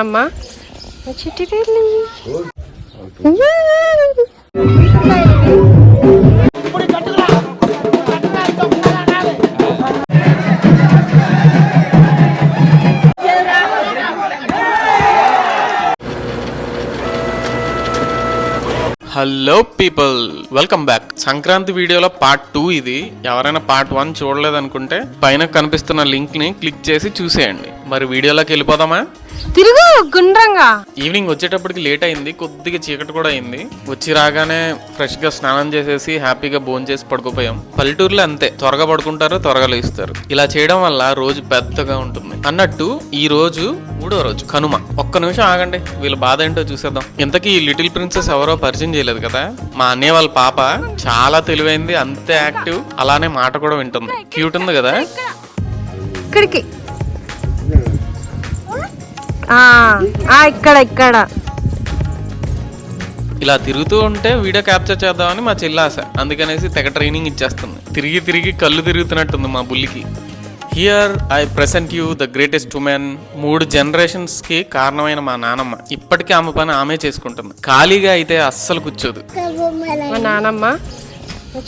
నానమ్మ చిట్టి తల్లి. Hello people, welcome back. Sankranti వీడియోలో పార్ట్ 2 ఇది. ఎవరైనా పార్ట్ 1 చూడలేదనుకుంటే పైన కనిపిస్తున్న లింక్ ని క్లిక్ చేసి చూసేయండి. మరి వీడియోలోకి వెళ్ళిపోదామా? తిరుగు గుండ్రంగా. ఈవినింగ్ వచ్చేటప్పటికి లేట్ అయింది, కొద్దిగా చీకటి కూడా అయింది. వచ్చి రాగానే ఫ్రెష్ గా స్నానం చేసేసి హ్యాపీగా భోజనం చేసి పడుకోపోయాం. పల్లెటూరులో అంతే, త్వరగా పడుకుంటారు, త్వరగా లేస్తారు. ఇలా చేయడం వల్ల రోజు పెద్దగా ఉంటుంది. అన్నట్టు ఈ రోజు 3వ రోజు కనుమ. ఒక్క నిమిషం ఆగండి, వీళ్ళ బాధ ఏంటో చూసేద్దాం. ఇంతకీ ఈ లిటిల్ ప్రిన్సెస్ ఎవరో పరిచయం చేయలేదు కదా. మా అన్నయ్య వాళ్ళ పాప చాలా తెలివైంది, అంతే యాక్టివ్, అలానే మాట కూడా వింటుంది. క్యూట్ ఉంది కదా. ఇక్కడికి ఇక్కడ ఇక్కడ ఇలా తిరుగుతూ ఉంటే వీడియో క్యాప్చర్ చేద్దామని మా చెల్లి ఆశ. అందుకనేసి తెగ ట్రైనింగ్ ఇచ్చేస్తుంది. తిరిగి తిరిగి కళ్ళు తిరుగుతున్నట్టుంది మా బుల్లికి. Here I present you the greatest women. 3 generations కి కారణమైన మా నానమ్మ. ఇప్పటికీ ఆమె పని ఆమె చేసుకుంటుంది. ఖాళీగా అయితే అస్సలు కూర్చోదు. మా నానమ్మ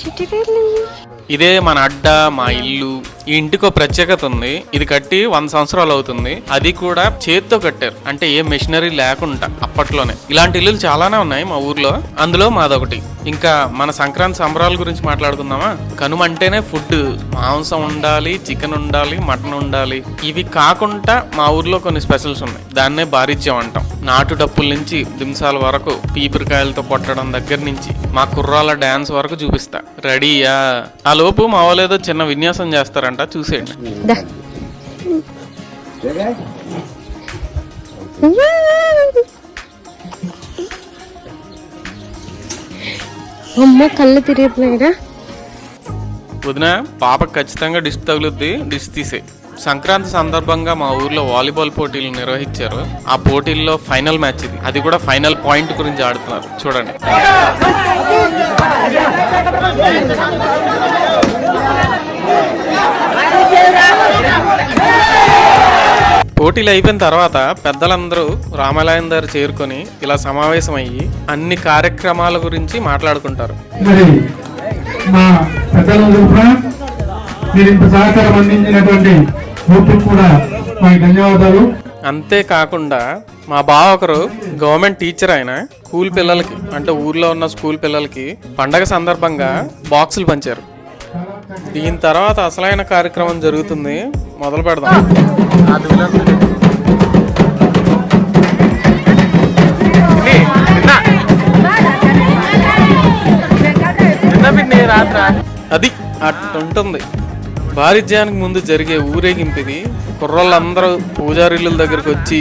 చిట్టి తల్లి. ఇదే మన అడ్డ, మా ఇల్లు. ఈ ఇంటికి ఒక ప్రత్యేకత ఉంది. ఇది కట్టి 100 సంవత్సరాలు అవుతుంది. అది కూడా చేత్తో కట్టారు, అంటే ఏ మెషినరీ లేకుండా అప్పట్లోనే. ఇలాంటి ఇల్లులు చాలానే ఉన్నాయి మా ఊర్లో, అందులో మాదొకటి. ఇంకా మన సంక్రాంతి సంబరాల గురించి మాట్లాడుకుందామా? కనుమ అంటేనే ఫుడ్. మాంసం ఉండాలి, చికెన్ ఉండాలి, మటన్ ఉండాలి. ఇవి కాకుండా మా ఊర్లో కొన్ని స్పెషల్స్ ఉన్నాయి. దాన్నే బారిజ్యం అంటాం. నాటు డప్పుల నుంచి దింసాల వరకు, పీపురికాయలతో కొట్టడం దగ్గర నుంచి మా కుర్రాల డాన్స్ వరకు చూపిస్తా. రెడీయా? ఆ లోపు మా వాళ్ళు ఏదో చిన్న విన్యాసం చేస్తారంట, చూసేయండి. అమ్మ కళ్ళు తిరుగుతున్నాయిరా. వదిన, పాపకు ఖచ్చితంగా డిష్ తగులుద్ది, డిష్ తీసే. సంక్రాంతి సందర్భంగా మా ఊర్లో వాలీబాల్ పోటీలు నిర్వహించారు. ఆ పోటీల్లో ఫైనల్ మ్యాచ్ ఇది. అది కూడా ఫైనల్ పాయింట్ గురించి ఆడుతున్నారు, చూడండి. పోటీలు అయిపోయిన తర్వాత పెద్దలందరూ రామాలయం దగ్గర చేరుకొని ఇలా సమావేశం అయ్యి అన్ని కార్యక్రమాల గురించి మాట్లాడుకుంటారు. మా మీరు ఇంత సహకారం అందించినటువంటి కూడా మాకు ధన్యవాదాలు. అంతేకాకుండా మా బావ ఒకరు గవర్నమెంట్ టీచర్. ఆయన స్కూల్ పిల్లలకి, అంటే ఊర్లో ఉన్న స్కూల్ పిల్లలకి పండగ సందర్భంగా బాక్సులు పంచారు. దీని తర్వాత అసలైన కార్యక్రమం జరుగుతుంది, మొదలు పెడదాం. అది అట్టుంటుంది. బారిజ్యానికి ముందు జరిగే ఊరేగింపిది. కుర్రోళ్ళందరూ పూజారిళ్ళ దగ్గరకు వచ్చి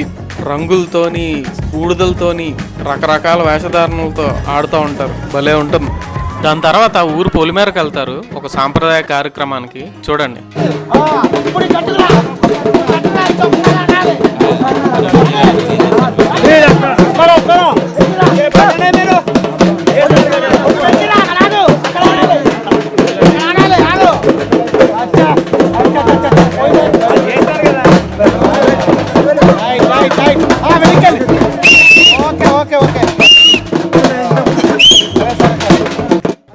రంగులతోని, బూడిదలతోని, రకరకాల వేషధారణలతో ఆడుతూ ఉంటారు. భలే ఉంటుంది. దాని తర్వాత ఊరు పొలిమేరకు వెళ్తారు ఒక సాంప్రదాయ కార్యక్రమానికి. చూడండి.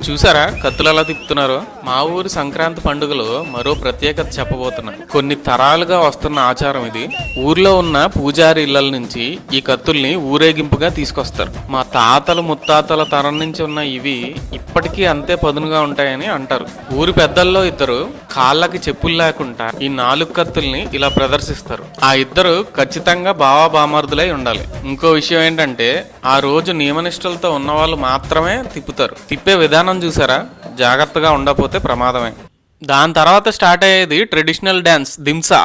చూసారా కత్తులు ఎలా తిప్పుతున్నారో? మా ఊరి సంక్రాంతి పండుగలో మరో ప్రత్యేకత చెప్పబోతున్నాను. కొన్ని తరాలుగా వస్తున్న ఆచారం ఇది. ఊర్లో ఉన్న పూజారి ఇళ్ల నుంచి ఈ కత్తుల్ని ఊరేగింపుగా తీసుకొస్తారు. మా తాతలు ముత్తాతల తరం నుంచి ఉన్న ఇవి ఇప్పటికీ అంతే పదునుగా ఉంటాయని అంటారు. ఊరి పెద్దల్లో ఇద్దరు కాళ్ళకి చెప్పులు లేకుండా ఈ 4 కత్తుల్ని ఇలా ప్రదర్శిస్తారు. ఆ ఇద్దరు ఖచ్చితంగా బావా బామర్దులై ఉండాలి. ఇంకో విషయం ఏంటంటే ఆ రోజు నియమనిష్టలతో ఉన్న వాళ్ళు మాత్రమే తిప్పుతారు. తిప్పే విధానం చూసారా? జాగ్రత్తగా ఉండకపోతే ప్రమాదమే. దాని తర్వాత స్టార్ట్ అయ్యేది ట్రెడిషనల్ డాన్స్ దింసా.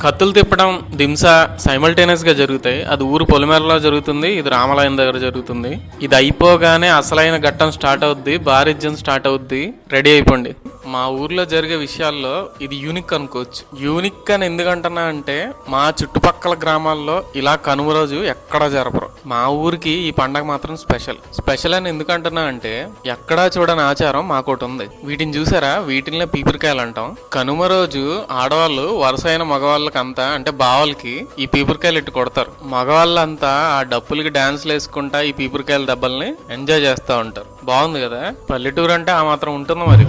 కత్తులు తిప్పడం దింస సైమల్టేనియస్ గా జరుగుతాయి. అది ఊరు పొలిమేరలో జరుగుతుంది, ఇది రామాలయం దగ్గర జరుగుతుంది. ఇది అయిపోగానే అసలైన ఘట్టం స్టార్ట్ అవుద్ది, బారిజ్యం స్టార్ట్ అవుద్ది. రెడీ అయిపోండి. మా ఊర్లో జరిగే విషయాల్లో ఇది యూనిక్ అనుకోవచ్చు. యూనిక్ అని ఎందుకంటున్నా అంటే మా చుట్టుపక్కల గ్రామాల్లో ఇలా కనుమ రోజు ఎక్కడా జరపరు. మా ఊరికి ఈ పండగ మాత్రం స్పెషల్ అని ఎందుకంటున్నా అంటే ఎక్కడా చూడని ఆచారం మాకోటి ఉంది. వీటిని చూసారా, వీటినే పీపురికాయలు అంటాం. కనుమ రోజు ఆడవాళ్ళు వరుసైన మగవాళ్ళకంతా అంటే బావలకి ఈ పీపురికాయలు ఇట్టు కొడతారు. మగవాళ్ళంతా ఆ డప్పులకి డాన్స్లు వేసుకుంటా ఈ పీపురికాయల దెబ్బల్ని ఎంజాయ్ చేస్తూ ఉంటారు. బాగుంది కదా, పల్లెటూరు అంటే ఆ మాత్రం ఉంటుంది మరి.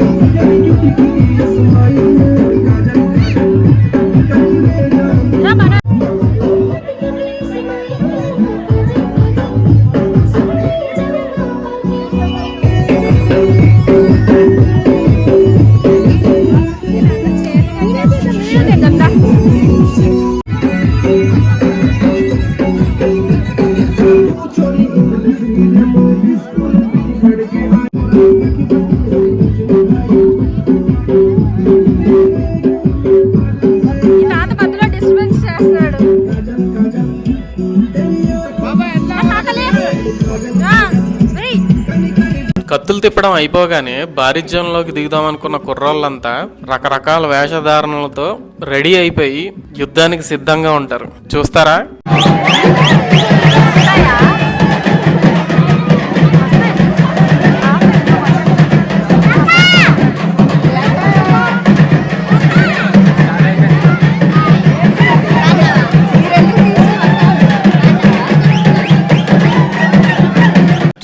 కత్తులు తిప్పడం అయిపోగానే బారిజ్యంలోకి దిగుదామనుకున్న కుర్రోళ్ళంతా రకరకాల వేషధారణలతో రెడీ అయిపోయి యుద్ధానికి సిద్ధంగా ఉంటారు. చూస్తారా?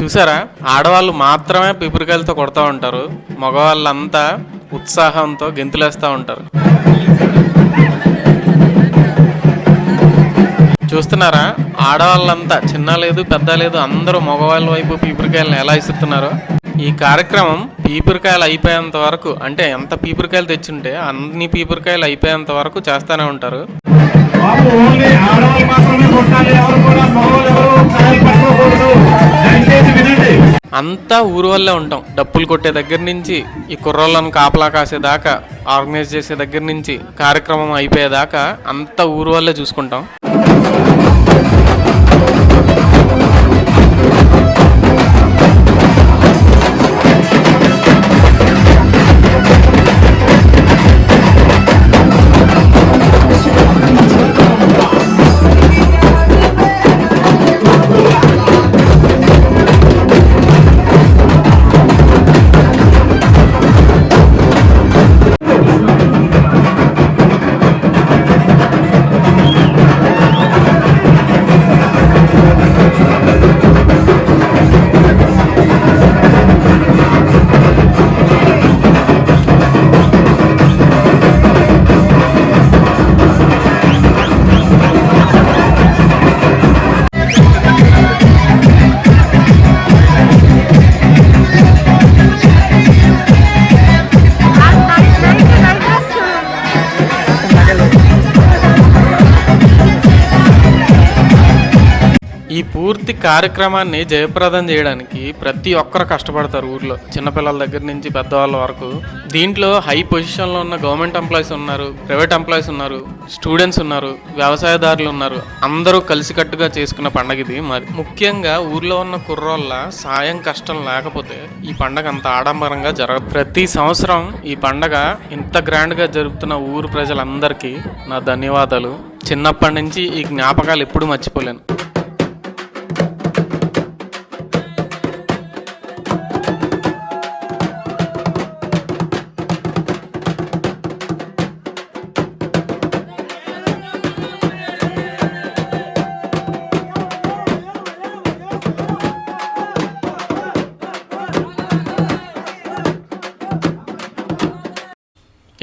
చూసారా, ఆడవాళ్ళు మాత్రమే పీపురికాయలతో కొడతా ఉంటారు, మగవాళ్ళంతా ఉత్సాహంతో గెంతులేస్తూ ఉంటారు. చూస్తున్నారా, ఆడవాళ్ళంతా చిన్న లేదు పెద్ద లేదు అందరూ మగవాళ్ళ వైపు పీపురికాయలను ఎలా ఇస్తున్నారో. ఈ కార్యక్రమం పీపురికాయలు అయిపోయేంత వరకు, అంటే ఎంత పీపురికాయలు తెచ్చుంటే అన్ని పీపురికాయలు అయిపోయేంత వరకు చేస్తూనే ఉంటారు. అంతా ఊరు వల్లే ఉంటాం. డప్పులు కొట్టే దగ్గర నుంచి ఈ కుర్రోళ్ళను కాపలా కాసేదాకా, ఆర్గనైజ్ చేసే దగ్గర నుంచి కార్యక్రమం అయిపోయేదాకా అంతా ఊరు వల్లే చూసుకుంటాం. ఈ పూర్తి కార్యక్రమాన్ని జయప్రదం చేయడానికి ప్రతి ఒక్కరు కష్టపడతారు ఊర్లో, చిన్నపిల్లల దగ్గర నుంచి పెద్దవాళ్ళ వరకు. దీంట్లో హై పొజిషన్లో ఉన్న గవర్నమెంట్ ఎంప్లాయీస్ ఉన్నారు, ప్రైవేట్ ఎంప్లాయీస్ ఉన్నారు, స్టూడెంట్స్ ఉన్నారు, వ్యవసాయదారులు ఉన్నారు. అందరూ కలిసికట్టుగా చేసుకున్న పండగ ఇది. మరి ముఖ్యంగా ఊర్లో ఉన్న కుర్రోళ్ళ సాయం కష్టం లేకపోతే ఈ పండగ అంత ఆడంబరంగా జరగదు. ప్రతి సంవత్సరం ఈ పండగ ఇంత గ్రాండ్గా జరుపుతున్న ఊరు ప్రజలందరికీ నా ధన్యవాదాలు. చిన్నప్పటి నుంచి ఈ జ్ఞాపకాలు ఎప్పుడూ మర్చిపోలేను.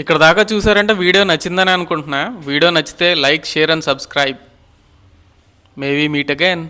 ఇక్కడ దాకా చూసారంటే వీడియో నచ్చిందని అనుకుంటున్నా. వీడియో నచ్చితే like, share and subscribe. Maybe meet again.